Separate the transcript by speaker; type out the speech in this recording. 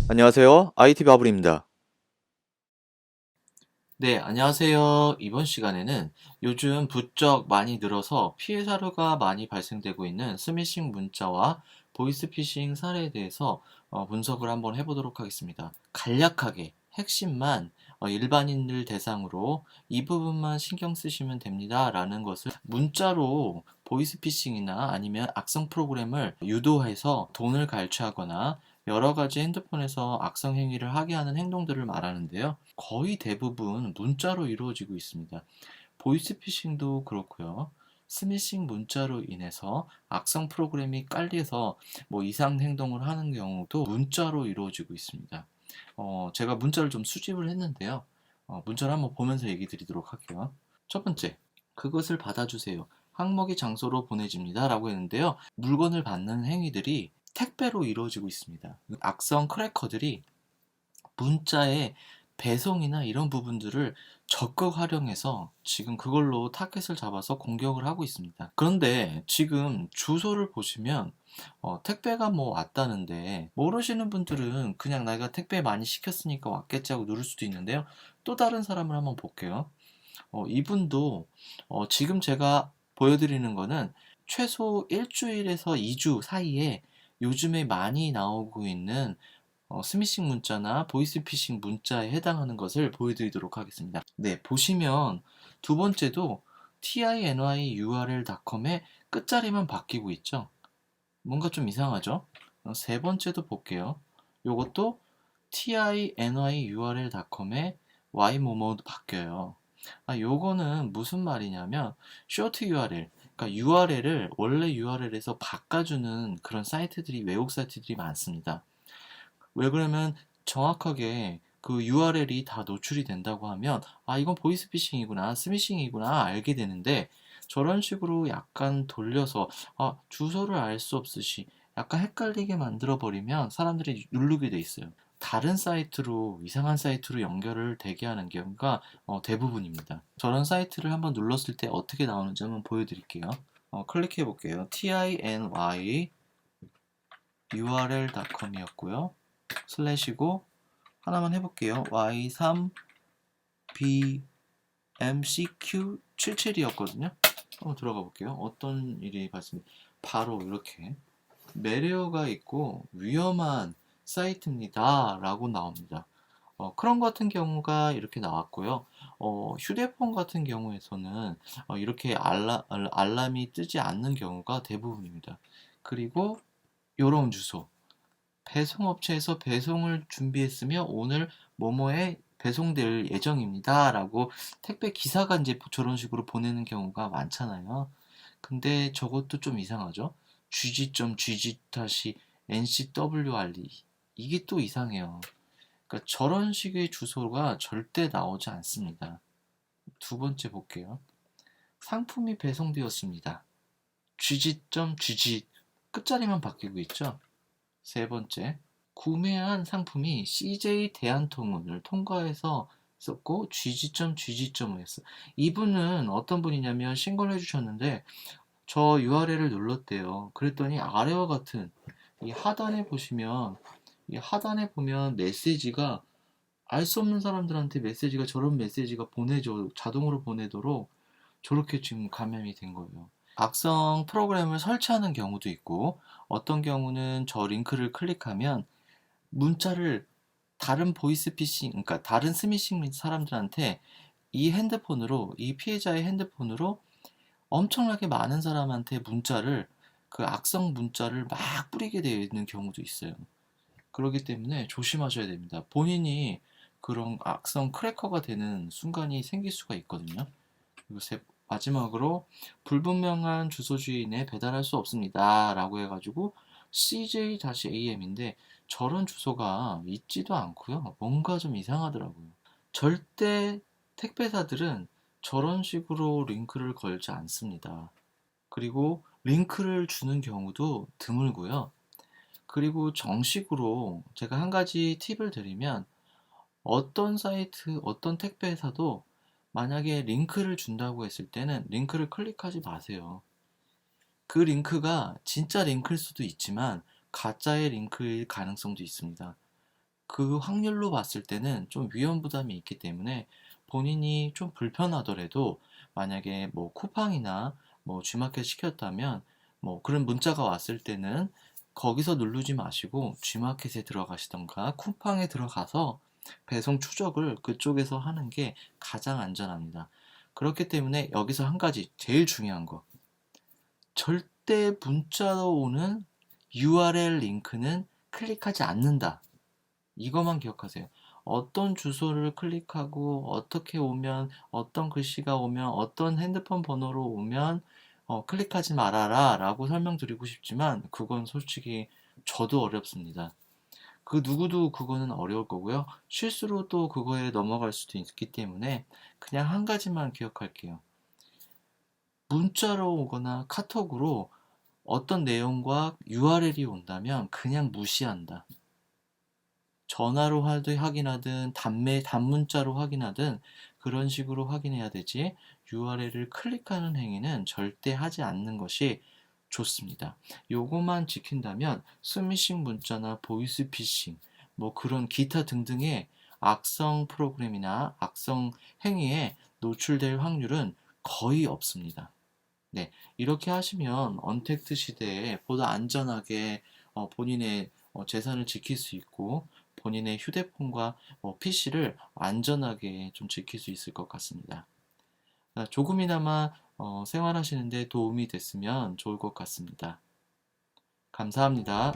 Speaker 1: 안녕하세요. IT 바블입니다.
Speaker 2: 네, 안녕하세요. 이번 시간에는 요즘 부쩍 많이 늘어서 피해 사례가 많이 발생되고 있는 스미싱 문자와 보이스피싱 사례에 대해서 분석을 한번 해보도록 하겠습니다. 간략하게 핵심만 일반인들 대상으로 이 부분만 신경 쓰시면 됩니다. 라는 것을 문자로 보이스피싱이나 아니면 악성 프로그램을 유도해서 돈을 갈취하거나 여러 가지 핸드폰에서 악성 행위를 하게 하는 행동들을 말하는데요. 거의 대부분 문자로 이루어지고 있습니다. 보이스피싱도 그렇고요. 스미싱 문자로 인해서 악성 프로그램이 깔려서 뭐 이상 행동을 하는 경우도 문자로 이루어지고 있습니다. 제가 문자를 좀 수집을 했는데요. 문자를 한번 보면서 얘기 드리도록 할게요. 첫 번째, 그것을 받아주세요. 항목이 장소로 보내집니다. 라고 했는데요. 물건을 받는 행위들이 택배로 이루어지고 있습니다. 악성 크래커들이 문자의 배송이나 이런 부분들을 적극 활용해서 지금 그걸로 타겟을 잡아서 공격을 하고 있습니다. 그런데 지금 주소를 보시면 택배가 뭐 왔다는데 모르시는 분들은 그냥 내가 택배 많이 시켰으니까 왔겠지 하고 누를 수도 있는데요. 또 다른 사람을 한번 볼게요. 이분도 지금 제가 보여드리는 거는 최소 일주일에서 2주 사이에 요즘에 많이 나오고 있는 스미싱 문자나 보이스피싱 문자에 해당하는 것을 보여드리도록 하겠습니다. 네, 보시면 두 번째도 tinyurl.com의 끝자리만 바뀌고 있죠. 뭔가 좀 이상하죠? 세 번째도 볼게요. 요것도 tinyurl.com의 y모모도 바뀌어요. 요거는 무슨 말이냐면 short URL, 그러니까 URL을 원래 URL에서 바꿔주는 그런 사이트들이 외국 사이트들이 많습니다. 왜 그러면 정확하게 그 URL이 다 노출이 된다고 하면 이건 보이스피싱이구나 스미싱이구나 알게 되는데 저런 식으로 약간 돌려서 주소를 알 수 없듯이 약간 헷갈리게 만들어 버리면 사람들이 누르게 돼 있어요. 다른 사이트로 이상한 사이트로 연결을 되게 하는 경우가 대부분입니다. 저런 사이트를 한번 눌렀을 때 어떻게 나오는지 한번 보여드릴게요. 클릭해 볼게요. tinyurl.com이었고요. 슬래시고 하나만 해볼게요. y3bmcq77이었거든요. 한번 들어가 볼게요. 어떤 일이 발생? 바로 이렇게 매레어가 있고 위험한 사이트입니다. 라고 나옵니다. 크롬 같은 경우가 이렇게 나왔고요. 휴대폰 같은 경우에서는 이렇게 알람이 뜨지 않는 경우가 대부분입니다. 그리고 요런 주소. 배송업체에서 배송을 준비했으며 오늘 뭐뭐에 배송될 예정입니다. 라고 택배 기사가 이제 저런 식으로 보내는 경우가 많잖아요. 근데 저것도 좀 이상하죠? gg.gg-ncwrd 이게 또 이상해요. 그러니까 저런 식의 주소가 절대 나오지 않습니다. 두 번째 볼게요. 상품이 배송되었습니다. gg.gg 끝자리만 바뀌고 있죠? 세 번째, 구매한 상품이 CJ 대한통운을 통과해서 썼고 GG.GG.을 했어. 이분은 어떤 분이냐면 신고를 해주셨는데 저 URL을 눌렀대요. 그랬더니 아래와 같은 이 하단에 보시면 이 하단에 보면 메시지가 알 수 없는 사람들한테 메시지가 저런 메시지가 보내줘 자동으로 보내도록 저렇게 지금 감염이 된 거예요. 악성 프로그램을 설치하는 경우도 있고 어떤 경우는 저 링크를 클릭하면 문자를 다른 보이스피싱, 그러니까 다른 스미싱 사람들한테 이 핸드폰으로, 이 피해자의 핸드폰으로 엄청나게 많은 사람한테 문자를, 그 악성 문자를 막 뿌리게 되어 있는 경우도 있어요. 그렇기 때문에 조심하셔야 됩니다. 본인이 그런 악성 크래커가 되는 순간이 생길 수가 있거든요. 그리고 마지막으로 불분명한 주소 주인에 배달할 수 없습니다. 라고 해가지고 CJ-AM인데 저런 주소가 있지도 않고요. 뭔가 좀 이상하더라고요. 절대 택배사들은 저런 식으로 링크를 걸지 않습니다. 그리고 링크를 주는 경우도 드물고요. 그리고 정식으로 제가 한 가지 팁을 드리면 어떤 사이트, 어떤 택배사도 만약에 링크를 준다고 했을 때는 링크를 클릭하지 마세요. 그 링크가 진짜 링크일 수도 있지만 가짜의 링크일 가능성도 있습니다. 그 확률로 봤을 때는 좀 위험 부담이 있기 때문에 본인이 좀 불편하더라도 만약에 뭐 쿠팡이나 뭐 G마켓 시켰다면 뭐 그런 문자가 왔을 때는 거기서 누르지 마시고 G마켓에 들어가시던가 쿠팡에 들어가서 배송 추적을 그쪽에서 하는 게 가장 안전합니다. 그렇기 때문에 여기서 한 가지 제일 중요한 거, 절대 문자로 오는 URL 링크는 클릭하지 않는다. 이것만 기억하세요. 어떤 주소를 클릭하고 어떻게 오면, 어떤 글씨가 오면, 어떤 핸드폰 번호로 오면 클릭하지 말아라 라고 설명드리고 싶지만 그건 솔직히 저도 어렵습니다. 그 누구도 그거는 어려울 거고요. 실수로 또 그거에 넘어갈 수도 있기 때문에 그냥 한 가지만 기억할게요. 문자로 오거나 카톡으로 어떤 내용과 URL이 온다면 그냥 무시한다. 전화로 확인하든 단문자로 확인하든 그런 식으로 확인해야 되지, URL을 클릭하는 행위는 절대 하지 않는 것이 좋습니다. 요거만 지킨다면 스미싱 문자나 보이스피싱, 뭐 그런 기타 등등의 악성 프로그램이나 악성 행위에 노출될 확률은 거의 없습니다. 네, 이렇게 하시면 언택트 시대에 보다 안전하게 본인의 재산을 지킬 수 있고 본인의 휴대폰과 PC를 안전하게 좀 지킬 수 있을 것 같습니다. 조금이나마 생활하시는데 도움이 됐으면 좋을 것 같습니다. 감사합니다.